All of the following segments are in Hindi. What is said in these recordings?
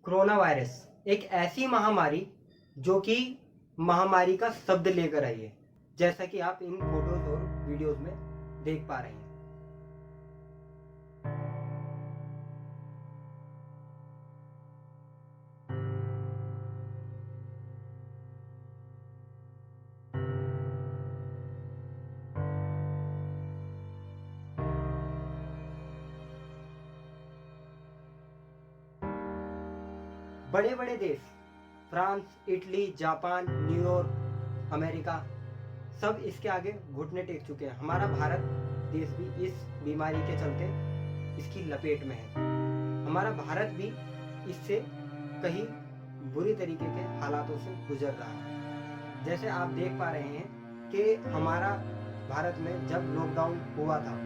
कोरोना वायरस एक ऐसी महामारी जो कि महामारी का शब्द लेकर आई है, जैसा कि आप इन फोटोज और वीडियोस में देख पा रहे हैं। बड़े बड़े देश France, Italy, Japan, New York, America सब इसके आगे घुटने टेक चुके हैं। हमारा भारत देश भी इस बीमारी के चलते इसकी लपेट में है। हमारा भारत भी इससे कहीं बुरी तरीके के हालातों से गुजर रहा है। जैसे आप देख पा रहे हैं कि हमारा भारत में जब लॉकडाउन हुआ था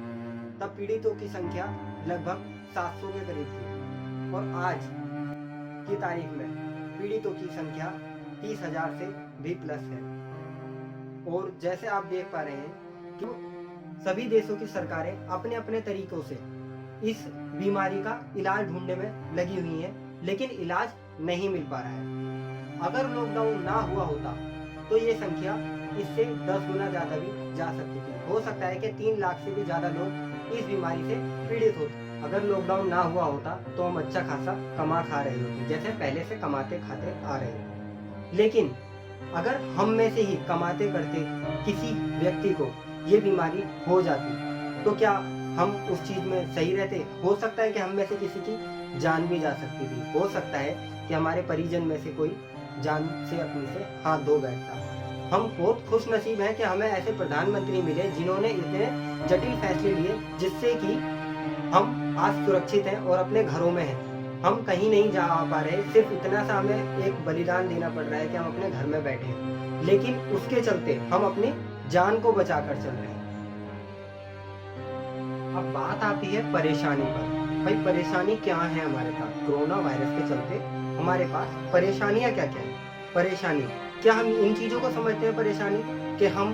तब पीड़ितों की संख्या लगभग 700 के करीब थी और आज की तारीख में पीड़ितों की संख्या 30,000 से भी प्लस है। और जैसे आप देख पा रहे हैं कि सभी देशों की सरकारें अपने अपने तरीकों से इस बीमारी का इलाज ढूंढने में लगी हुई हैं, लेकिन इलाज नहीं मिल पा रहा है। अगर लॉकडाउन ना हुआ होता तो ये संख्या इससे 10 गुना ज्यादा भी जा सकती थी। हो सकता है कि 3 लाख से भी ज्यादा लोग इस बीमारी से पीड़ित होते। अगर लॉकडाउन ना हुआ होता तो हम अच्छा खासा कमा खा रहे होते, जैसे पहले से कमाते खाते आ रहे हैं। लेकिन अगर हम में से ही कमाते करते किसी व्यक्ति को ये बीमारी हो जाती तो क्या हम उस चीज में सही रहते? हो सकता है कि हम में से किसी की जान भी जा सकती थी। हो सकता है कि हमारे परिजन में से कोई जान से अपनी से हाथ धो बैठता। हम बहुत खुश नसीब हैं कि हमें ऐसे प्रधानमंत्री मिले जिन्होंने इतने जटिल फैसले लिए जिससे कि हम आज सुरक्षित हैं और अपने घरों में हैं। हम कहीं नहीं जा पा रहे, सिर्फ इतना सा हमें एक बलिदान देना पड़ रहा है कि हम अपने घर में बैठे हैं, लेकिन उसके चलते हम अपनी जान को बचा कर चल रहे हैं। अब बात आती है परेशानी पर। भाई परेशानी क्या है हमारे पास? कोरोना वायरस के चलते हमारे पास परेशानियां क्या क्या है? परेशानी क्या हम इन चीजों को समझते हैं परेशानी कि हम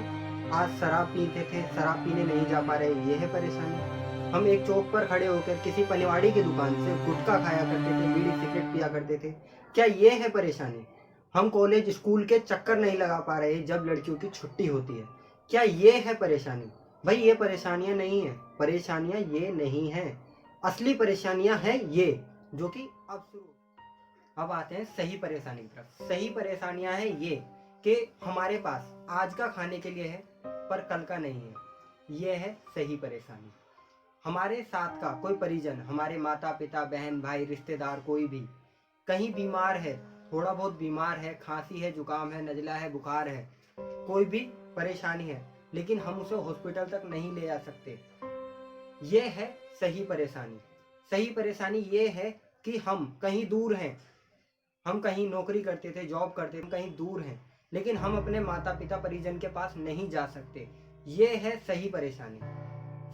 आज शराब पीते थे, शराब पीने नहीं जा पा रहे, ये है परेशानी? हम एक चौक पर खड़े होकर किसी पनिवाड़ी की दुकान से गुटखा खाया करते थे, बीड़ी सिगरेट पिया करते थे, क्या ये है परेशानी? हम कॉलेज स्कूल के चक्कर नहीं लगा पा रहे जब लड़कियों की छुट्टी होती है, क्या ये है परेशानी? भाई ये परेशानियां नहीं है, परेशानियां ये नहीं है। असली परेशानियां हैं ये जो कि अब आते हैं सही परेशानी की तरफ। सही परेशानियां हैं ये कि हमारे पास आज का खाने के लिए है पर कल का नहीं है, ये है सही परेशानी। हमारे साथ का कोई परिजन, हमारे माता पिता, बहन भाई, रिश्तेदार कोई भी कहीं बीमार है, थोड़ा बहुत बीमार है, खांसी है, जुकाम है, नजला है, बुखार है, कोई भी परेशानी है, लेकिन हम उसे हॉस्पिटल तक नहीं ले जा सकते, ये है सही परेशानी। सही परेशानी ये है कि हम कहीं दूर हैं, हम कहीं नौकरी करते थे, जॉब करते थे, कहीं दूर हैं, लेकिन हम अपने माता पिता परिजन के पास नहीं जा सकते, ये है सही परेशानी।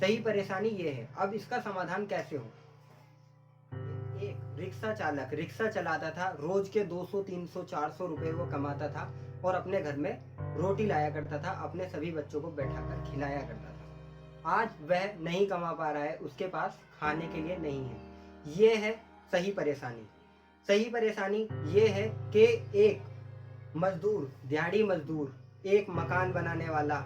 सही परेशानी ये है। अब इसका समाधान कैसे हो? एक रिक्शा चालक रिक्शा चलाता था, रोज के 200, 300, 400 रुपए वो कमाता था और अपने घर में रोटी लाया करता था, अपने सभी बच्चों को बैठाकर खिलाया करता था। आज वह नहीं कमा पा रहा है, उसके पास खाने के लिए नहीं है, ये है सही परेशानी। सही परेशानी ये है कि एक मजदूर, दिहाड़ी मजदूर, एक मकान बनाने वाला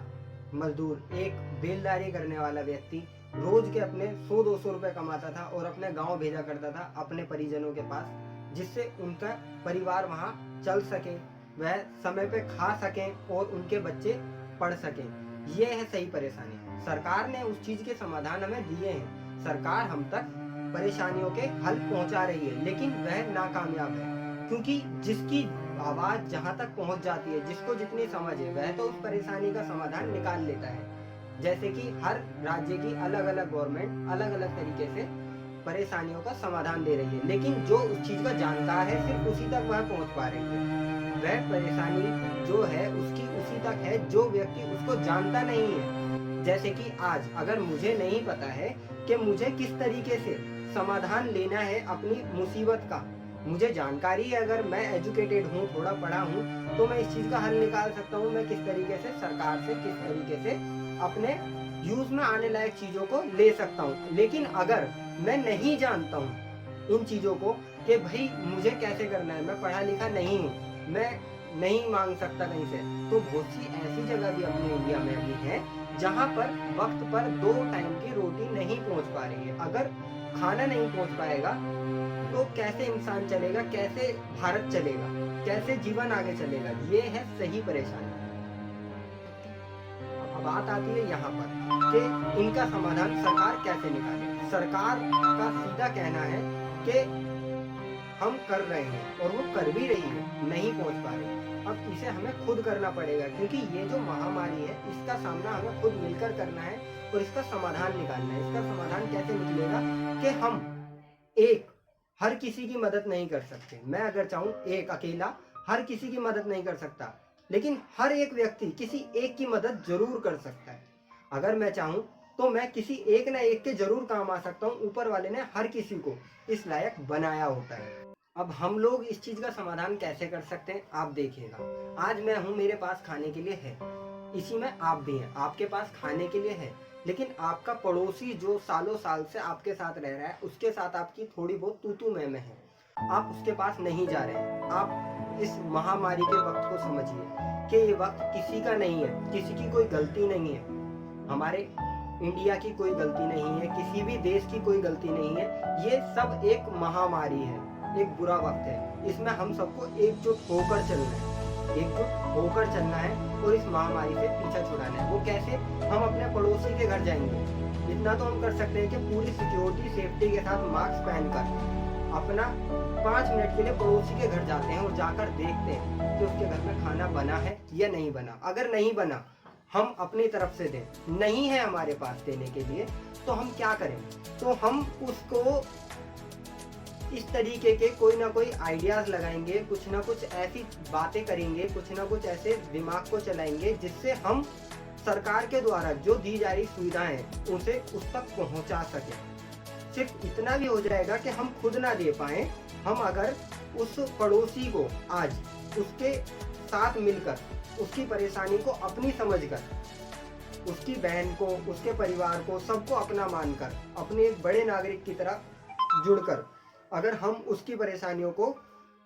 मजदूर, एक बेलदारी करने वाला व्यक्ति रोज के अपने 100-200 रुपए कमाता था और अपने गांव भेजा करता था अपने परिजनों के पास, जिससे उनका परिवार वहां चल सके, वह समय पे खा सकें और उनके बच्चे पढ़ सकें। यह है सही परेशानी। सरकार ने उस चीज के समाधान हमें दिए हैं, सरकार हम तक परेशानियों के हल पहुंचा रही है, लेकिन वह नाकामयाब है, क्योंकि जिसकी आवाज जहां तक पहुंच जाती है, जिसको जितनी समझ है, वह तो उस परेशानी का समाधान निकाल लेता है। जैसे कि हर राज्य की अलग अलग गवर्नमेंट अलग अलग तरीके से परेशानियों का समाधान दे रही है, लेकिन जो उस चीज का जानकार है सिर्फ उसी तक वह पहुंच पा रही है। वह परेशानी जो है उसकी उसी तक है जो व्यक्ति उसको जानता नहीं है। जैसे कि आज अगर मुझे नहीं पता है कि मुझे किस तरीके से समाधान लेना है अपनी मुसीबत का, मुझे जानकारी है, अगर मैं एजुकेटेड हूँ, थोड़ा पढ़ा हूँ, तो मैं इस चीज का हल निकाल सकता हूँ। मैं किस तरीके से सरकार से किस तरीके से अपने यूज में आने लायक चीजों को ले सकता हूँ। लेकिन अगर मैं नहीं जानता हूँ इन चीजों को, कि भाई मुझे कैसे करना है, मैं पढ़ा लिखा नहीं हूँ, मैं नहीं मांग सकता कहीं से। तो बहुत सी ऐसी जगह भी अपने इंडिया में अभी है जहाँ पर वक्त पर 2 टाइम की रोटी नहीं पहुँच पा रही है। अगर खाना नहीं पहुँच पाएगा तो कैसे इंसान चलेगा, कैसे भारत चलेगा, कैसे जीवन आगे चलेगा? ये है सही परेशानी। अब बात आती है यहाँ पर कि इनका समाधान सरकार कैसे निकाले। सरकार का सीधा कहना है कि हम कर रहे हैं और वो कर भी रही है, नहीं पहुंच पा रही। अब इसे हमें खुद करना पड़ेगा, क्योंकि ये जो महामारी है इसका सामना हमें खुद मिलकर करना है और इसका समाधान निकालना है। इसका समाधान कैसे निकलेगा कि हम हर किसी की मदद नहीं कर सकते। मैं अगर चाहूँ एक अकेला हर किसी की मदद नहीं कर सकता, लेकिन हर एक व्यक्ति किसी एक की मदद जरूर कर सकता है। अगर मैं चाहूँ तो मैं किसी एक ना एक के जरूर काम आ सकता हूँ। ऊपर वाले ने हर किसी को इस लायक बनाया होता है। अब हम लोग इस चीज का समाधान कैसे कर सकते हैं, आप देखिएगा। आज मैं हूँ, मेरे पास खाने के लिए है, इसी में आप भी हैं, आपके पास खाने के लिए है, लेकिन आपका पड़ोसी जो सालों साल से आपके साथ रह रहा है, उसके साथ आपकी थोड़ी बहुत तू मैं है, आप उसके पास नहीं जा रहे हैं। आप इस महामारी के वक्त को समझिए कि ये वक्त किसी का नहीं है, किसी की कोई गलती नहीं है, हमारे इंडिया की कोई गलती नहीं है, किसी भी देश की कोई गलती नहीं है। ये सब एक महामारी है, एक बुरा वक्त है। इसमें हम सबको एकजुट होकर चलना है, एकजुट होकर चलना है और इस महामारी से पीछा छुड़ाना है। वो कैसे? हम अपने पड़ोसी के घर जाएंगे, इतना तो हम कर सकते हैं कि पूरी सिक्योरिटी सेफ्टी के साथ मास्क पहनकर अपना 5 मिनट के लिए पड़ोसी के घर जाते हैं और जाकर देखते हैं कि उसके घर में खाना बना है या नहीं बना। अगर नहीं बना, हम अपनी तरफ से दें। नहीं है हमारे पास देने के लिए, तो हम क्या करें? तो हम उसको इस तरीके के कोई ना कोई आइडियाज लगाएंगे, कुछ ना कुछ ऐसी बातें करेंगे, कुछ ना कुछ ऐसे दिमाग को चलाएंगे जिससे हम सरकार के द्वारा जो दी जा रही सुविधाएं उसे उस तक पहुंचा सके। सिर्फ इतना भी हो जाएगा कि हम खुद ना दे पाए, हम अगर उस पड़ोसी को आज उसके साथ मिलकर उसकी परेशानी को अपनी समझकर, उसकी बहन को, उसके परिवार को, सबको अपना मानकर, अपने एक बड़े नागरिक की तरह जुड़कर अगर हम उसकी परेशानियों को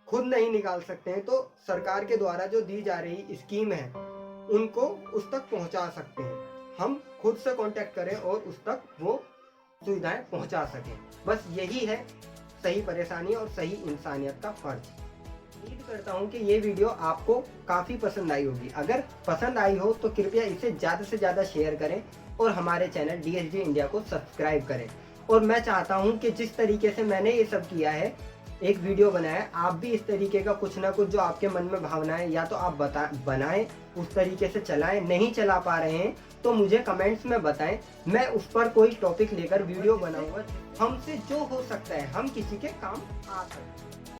खुद नहीं निकाल सकते हैं, तो सरकार के द्वारा जो दी जा रही स्कीम है उनको उस तक पहुंचा सकते हैं। हम खुद से कांटेक्ट करें और उस तक वो सुविधाएं पहुंचा सकें। बस यही है सही परेशानी और सही इंसानियत का फर्ज। उम्मीद करता हूं कि ये वीडियो आपको काफ़ी पसंद आई होगी। अगर पसंद आई हो तो कृपया इसे ज़्यादा से ज़्यादा शेयर करें और हमारे चैनल DSD इंडिया को सब्सक्राइब करें। और मैं चाहता हूं कि जिस तरीके से मैंने ये सब किया है, एक वीडियो बनाया, आप भी इस तरीके का कुछ ना कुछ जो आपके मन में भावना है या तो आप बनाएं, उस तरीके से चलाएं। नहीं चला पा रहे हैं तो मुझे कमेंट्स में बताएं, मैं उस पर कोई टॉपिक लेकर वीडियो बनाऊंगा। हमसे जो हो सकता है हम किसी के काम आ सकते हैं।